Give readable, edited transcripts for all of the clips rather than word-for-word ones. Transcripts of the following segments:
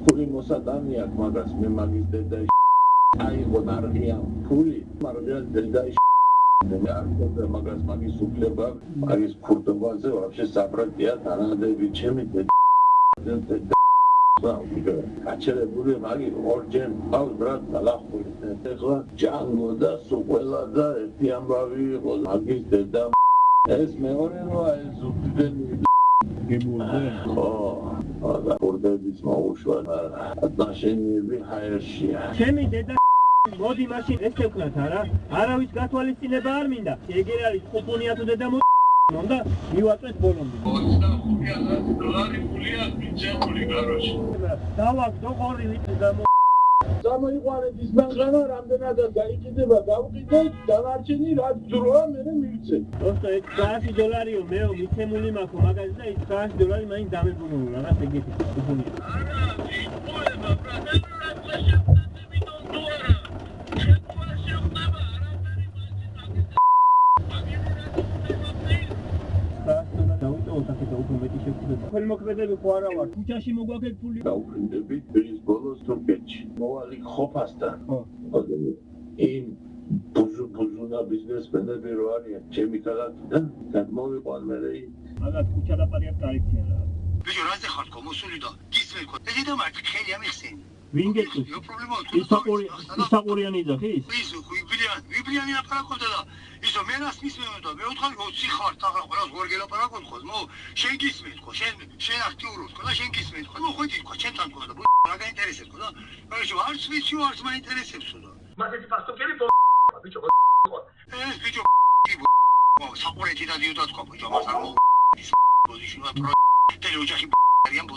Puli mosadania, magas me magis deda aigო ნარღია ფული, მაგრამ დედა არ მაგას მაგის უფლება, მაგის ქურდობაზე ვაფშე საბრატია თანადები ჩემი დედა გაჩერებული მაგი ორჯერ ყავს ბრატ დალახული ეხლა ჯანგო და სუყველა და ერთი ამბავი იყო მაგის დედა ეს მეორე როა ეს უდიდენი გიმურდე და ორდების მოუშვა отношенияები ჰაერშია ჩემი დედა მოდი მაშინ ეს ეკვნათ არავის გათვალისწინება არ მინდა ეგერ არის ხუფუნია თუ დედა უნდა მივაწვეთ ბოლომდე $25,000 ფულია მიწებული გაროში დავაგდო ყორი ვიწი გამოიყვანეთ ის მანქანა რამდენადაც გაიყიდება გავყიდეთ დანარჩენი რაც დროა მე მივცე просто ეს $100 მეო მიცემული მაქვს მაგაზე და ის $100 მაინც დამებუნული რაღაც ეგეთი ხუფუნია არა იყვება Păi mă crede pe coara oară. Ucea și mă goacă puli. Da, unde biți bolos turpeci. Moali khopasta. In buzuna business manager roaria. Chemical da? Kad moviqvan merei. Aga ucea da pariat correcție. Bijo raze khart ko musuli da. Gisvel ko. Edi da mart kheli amixseni. Vinget. Jo problema. ისაყურიანი ძახის? ისო ვიბრიანი აპარაკობდა და ისო მენას მისმენდა და მე ვთხარი 20 ხარ თაღა ყველას გორგელა პარაკოთ ხო? მო შენ გისმენთ ხო? შენ აქტიურობ ხო და შენ გისმენთ ხო? მოხვიდით ხო? ჩემთან ხო და რა გაინტერესებს ხო და? ბიჭო არც ვიცი არც მაინტერესებს ხო და? მასეთი პასტოკები ბიჭო ხო? ეს ბიჭო ხო საყურეთი და დიუდაც ხო ბიჭო მას არ მო პოზიციონა პრო ტელეოჯახი არიან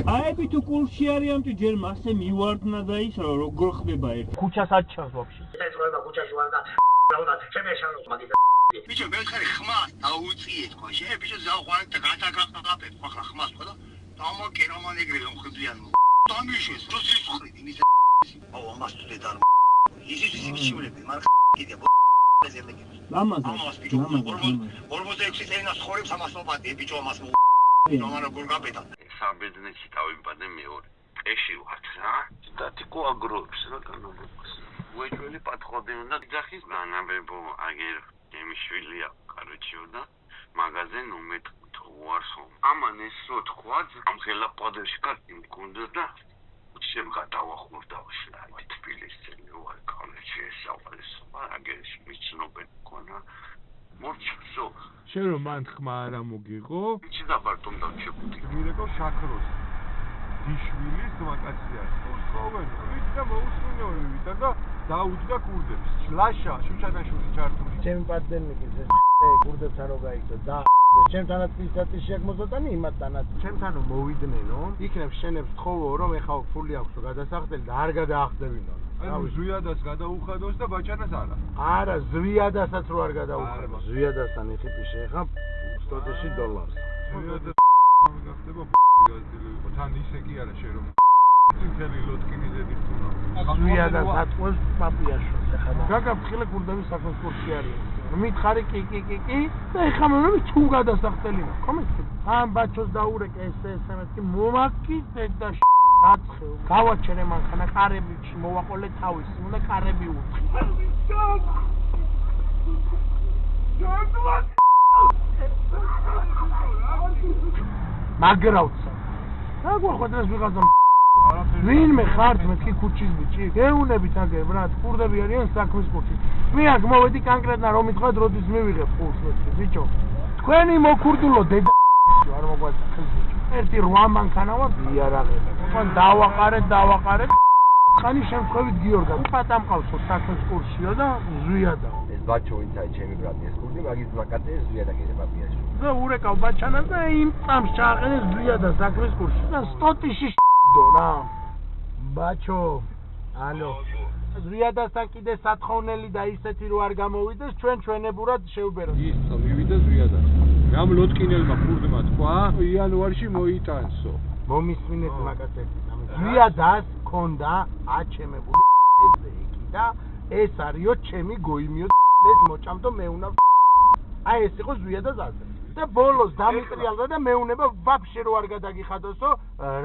აები თუ კურსში არიან თუ ჯერ მასე მივარდნა და ის როგორ ხდება ერთ ქუჩას აჩავს ვაფშე ეს როება ქუჩაში ვარ და რაუდა შემეშალოს მაგის ბიჭო მე ხარ ხმას დაუწიეთ ხო შე ბიჭო ზაღვარ და გადაგაყლაპებ ხო ხმას ხო და დამოკერამანეგრე მომხდიან დამიშეს რუსის ხრიდი მის აუ ამას თუ დედარ ისიც სიმშივლები მარ კიდე ბეზერლები ამას ბიჭო 46 წელს ხორებს ამას მოპატე ბიჭო ამას ნომარო გურგაპეტა საბედნეთი დავიბადე მეორე ეში ვარ რა სტატიკო აგროებს რა განაგვიყვეს უეჭველი პატრონი უნდა ძახის განაბებო აგერ ემიშვილია კაროჩიო და მაგაზენ უმეტ თوارსო ამან ეს რო თქვა ამხელა პოდერში კარტი მქონდა და შემ გადავახურდა ვშლაი თბილისში ვარ კოლეჯში ესაუბრეს აგერში მიცნობენ ქონა მორჩსო შენ რომ მან ხმა არა მოგიღო? იცი და ბარტომ დავჩებოდი. მირეკო შაქროს. დიშვილის დმაკაცია. უსწავლენ, ვიცი და მოუსმინეოები და დაუჯდა კურდებს. ლაშა, შუჩადაშვილი ჩართული. ჩემი პარტნიორიც ეს კურდებს არ გაიგო და ჩემთანაც ისეთი შეგმოზოტანი იმათანაც ჩემთანო მოვიდნენ იქნებ შენებს თხოვო რომ ეხავ ფული აქვს გადასახდელი და არ გადაახდებინო აი ზვიადას გადაუხადოს და ბაჭანას არა არა ზვიადასაც რო არ გადაუხადო ზვიადასთან ეხიპი შეხა $100 ზვიადას გამიგახდება გაზილი იყო თან ისე კი არა შე რომ წითელი ლოტკინი ზედი ხუნა ზვიადას ატყოს პაპიაშოს ეხა გაგა ფხილე კურდების საქმის კურსი არის მითხარი კი და ეხლა მე თუ გადასახდელი კომენტი ამ ბაჩოს დაურეკე SMS-ი მომაკიდე და დაცხე გავაჩერე მანქანა კარებიში მოვაყოლე თავისი უნდა კარები უთხი მაგრავცა რა გვახვედრეს ვიღაცა ვინმე ხართ მეთქი ქუჩის ბიჭი გეუნებით აგერ ბრატ კურდები არიან საქმის კურსი მე აქ მოვედი კონკრეტნა რომ ითხრათ როდის მივიღებ კურსს მეთქი ბიჭო თქვენი მოკურდულო დედა არ მოგვაწახეს ბიჭო ერთი 8 მანქანა ვარ იარაღები ხან დავაყარეთ ხანი შემთხვევით გიორგა პატამყავსო საქმის კურსიო და ზვიადა ეს ბაჩო ვინცაი ჩემი ბრატი ეს კურსი მაგის ვაკატე ზვიადა კიდე პაპიაში და урекав ბაჩანა და იმ წამს ჩააყენეს ზვიადა საქმის კურსი და სტოტიში რა ბაჩო ალო ზვიადასთან კიდე სათხოვნელი და ისეთი რო არ გამოვიდეს ჩვენებურად შევბეროთ ის მივიდა ზვიადა რამ ლოტკინელმა ფურდმა თქვა იანვარში მოიტანსო მომისმინეთ მაგათები ზვიადას ქონდა აჩემებული ესე იგი და ეს არისო ჩემი გოიმიო ეს მოჭამდო მეუნა აი ეს იყო ზვიადას აზრი და ბოლოს დამიტრიალდა და მეუნება ვაფშე რო არ გადაგიხადოსო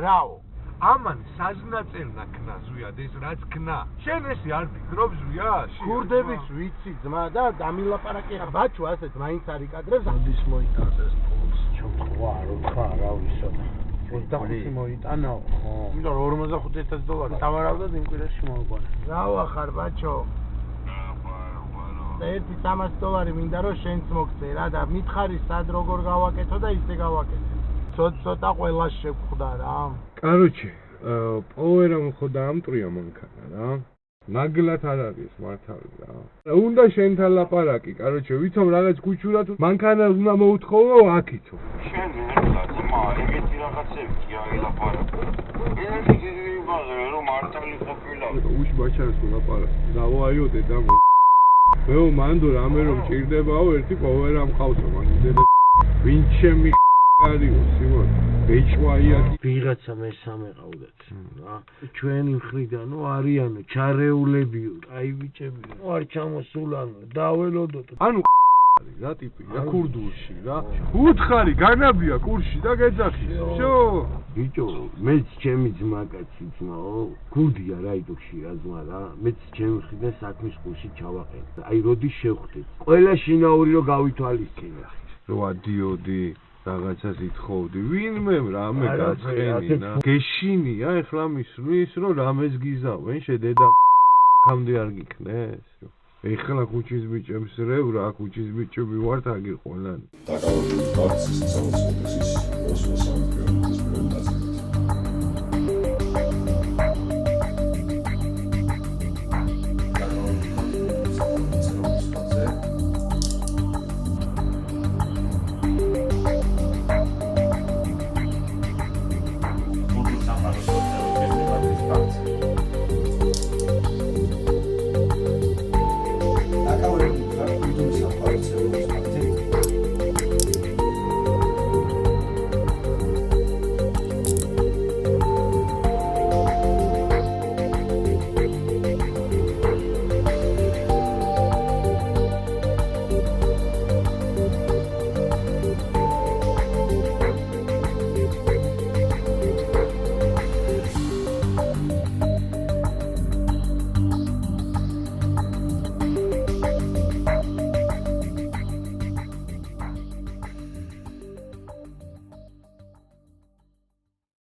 რაო ამან საზნაწერნა ქნა ზვიად ეს რაც ქნა შენ ესე არ ფიქრობ ზვია ქურდების ვიცი ძმა და დამილაპარაკე რა ბაჩო ასეთ მაინც არის კადრებს ამდის მოიტანდეს ფულს ჩოთვა როთხა რა ვიცოდი 25 მოიტანაო ხო იმიტომ რომ $45,000 დავარავდა იმ კვირაში მოვიყვანა რა ვახარ ბაჩო და $300 მინდა რომ შენც მოგწე რა და მითხარი სად როგორ გავაკეთო და ისე გავაკეთე ცოტა ყველა შევხვდა რა კაროჩე პოვერამ ხო დაამტრია მანქანა რა ნაგლად არ არის მართავი რა უნდა შენთან ლაპარაკი კაროჩე ვიცომ რაღაც ქუჩურად მანქანა უნდა მოუთხოვო აქითო შენ ვიღაც ძმა ეგეთი რაღაცები კი აღილაპარაკო ენაში გიგიბაზე რომ მართალი ყოფილა უში ბაჩას ლაპარაკი დავაიო დედა მეო მანდო რამე რომ ჭირდებაო ერთი პოვერამ ყავდა მაგიდე ვინ ჩემი არიო სიმონ ბეჭვაია ვიღაცა მესამე ყავდათ რა ჩვენი მხრიდანო არიანო ჩარეულებიო კაი ბიჭებიო არ ჩამოსულანო დაველოდოთ ანუ რა ტიპი რა ქურდულში რა უთხარი განაბია კურსში და გეძახი შო ბიჭო მეც ჩემი ძმაკაცი ძმაო ქურდია რაიდოში რა ძმა რა მეც ჩემი მხრიდან საქმის ყურში ჩავაყენ აი როდი შევხვდეთ ყველა შინაური რო გავითვალისწინე რო ადიოდი რაღაცას ითხოვდი ვინმე რამე გაწყენინა გეშინია ეხლა მისვლის რომ რამეს გიზავენ შედედა კამდე არ გიქნეს ეხლა ქუჩის ბიჭებს რევრ რა ქუჩის ბიჭები ვართ აგირ ყველანი დაკავებული ბაქცის სახელმწიფოს ის 23 პრინციპი